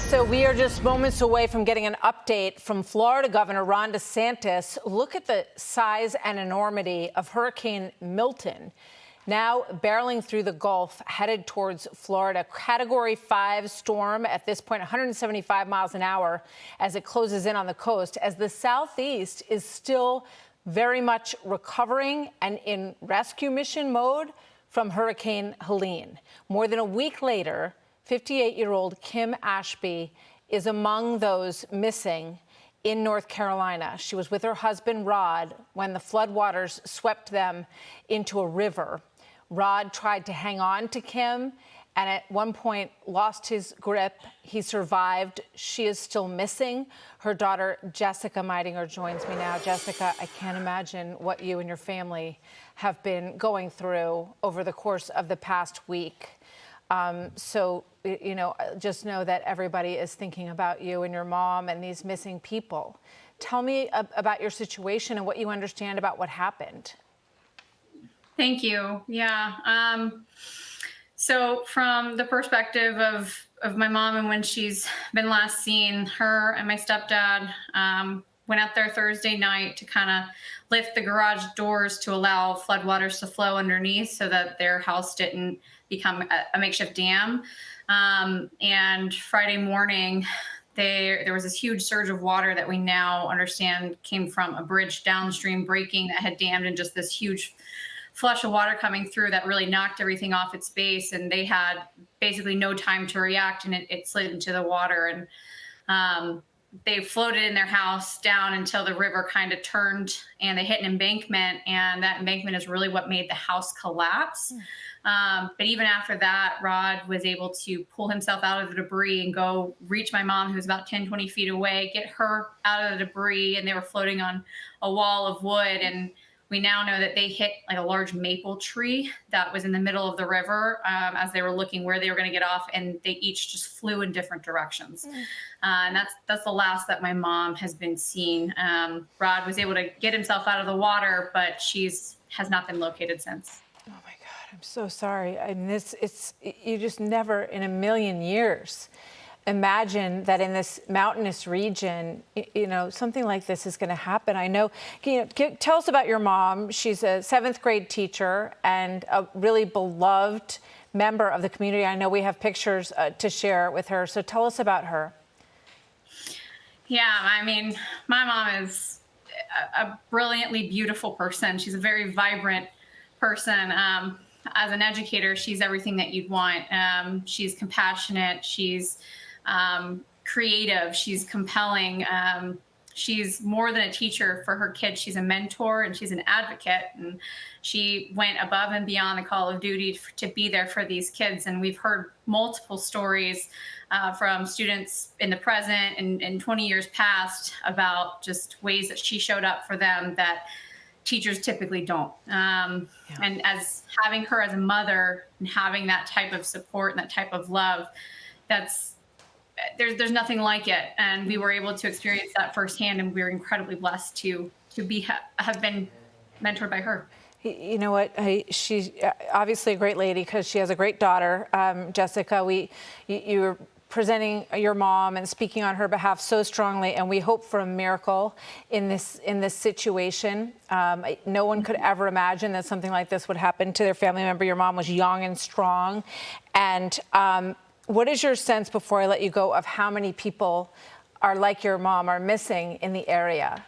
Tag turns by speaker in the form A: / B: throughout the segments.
A: So we are just moments away from getting an update from Florida Governor Ron DeSantis. Look at the size and enormity of Hurricane Milton, now barreling through the Gulf, headed towards Florida. Category 5 storm at this point, 175 miles an hour as it closes in on the coast, as the Southeast is still very much recovering and in rescue mission mode from Hurricane Helene. More than a week later, 58-year-old Kim Ashby is among those missing in North Carolina. She was with her husband, Rod, when the floodwaters swept them into a river. Rod tried to hang on to Kim and at one point lost his grip. He survived. She is still missing. Her daughter, Jessica Meidinger, joins me now. Jessica, I can't imagine what you and your family have been going through over the course of the past week. Just know that everybody is thinking about you and your mom and these missing people. Tell me about your situation and what you understand about what happened.
B: Thank you. Yeah. So from the perspective of my mom and when she's been last seen, her and my stepdad went out there Thursday night to kind of lift the garage doors to allow floodwaters to flow underneath so that their house didn't become a makeshift dam. And Friday morning, there was this huge surge of water that we now understand came from a bridge downstream breaking that had dammed, and just this huge flush of water coming through that really knocked everything off its base. And they had basically no time to react, and it slid into the water. And they floated in their house down until the river kind of turned and they hit an embankment, and that embankment is really what made the house collapse. But even after that, Rod was able to pull himself out of the debris and go reach my mom, who was about 10, 20 feet away, get her out of the debris, and they were floating on a wall of wood. And we now know that they hit like a large maple tree that was in the middle of the river as they were looking where they were going to get off, and they each just flew in different directions. And that's the last that my mom has been seen. Rod was able to get himself out of the water, but has not been located since.
A: Oh my God, I'm so sorry. I mean, you just never in a million years imagine that in this mountainous region, something like this is going to happen. I know, tell us about your mom. She's a 7th grade teacher and a really beloved member of the community. I know we have pictures to share with her. So tell us about her.
B: Yeah, I mean, my mom is a brilliantly beautiful person. She's a very vibrant person. As an educator, she's everything that you'd want. She's compassionate. She's creative. She's compelling. She's more than a teacher for her kids. She's a mentor and she's an advocate. And she went above and beyond the call of duty to be there for these kids. And we've heard multiple stories from students in the present and 20 years past about just ways that she showed up for them that teachers typically don't. And as having her as a mother and having that type of support and that type of love, there's nothing like it. And we were able to experience that firsthand, and we were incredibly blessed to have been mentored by her.
A: You know what? She's obviously a great lady because she has a great daughter, Jessica. You're presenting your mom and speaking on her behalf so strongly, and we hope for a miracle in this situation. No one could ever imagine that something like this would happen to their family member. Your mom was young and strong, and what is your sense, before I let you go, of how many people are like your mom are missing in the area?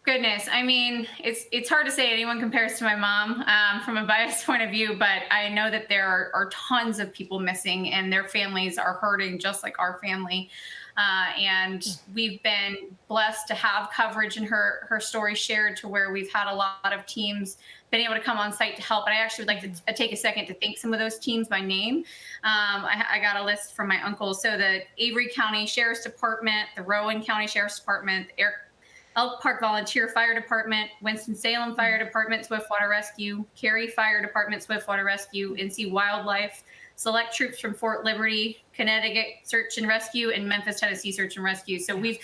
B: Goodness, I mean, it's hard to say anyone compares to my mom from a biased point of view, but I know that there are tons of people missing, and their families are hurting just like our family. And we've been blessed to have coverage in her story shared to where we've had a lot of teams been able to come on site to help. And I actually would like to take a second to thank some of those teams by name. I got a list from my uncle. So the Avery County Sheriff's Department, the Rowan County Sheriff's Department, the Elk Park Volunteer Fire Department, Winston-Salem Fire Department, Swiftwater Rescue, Cary Fire Department, Swiftwater Rescue, NC Wildlife, select troops from Fort Liberty, Connecticut Search and Rescue, and Memphis, Tennessee Search and Rescue. So we've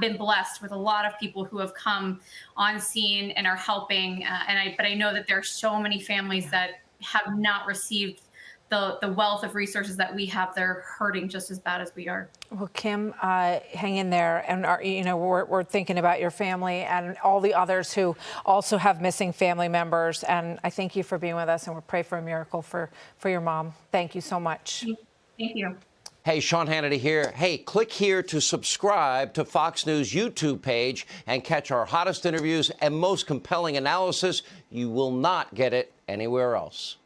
B: been blessed with a lot of people who have come on scene and are helping. But I know that there are so many families that have not received the wealth of resources that we have, they're hurting just as bad as we are.
A: Well, Kim, hang in there, and we're thinking about your family and all the others who also have missing family members. And I thank you for being with us, and we'll pray for a miracle for your mom. Thank you so much.
B: Thank you.
C: Hey, Sean Hannity here. Hey, click here to subscribe to Fox News YouTube page and catch our hottest interviews and most compelling analysis. You will not get it anywhere else.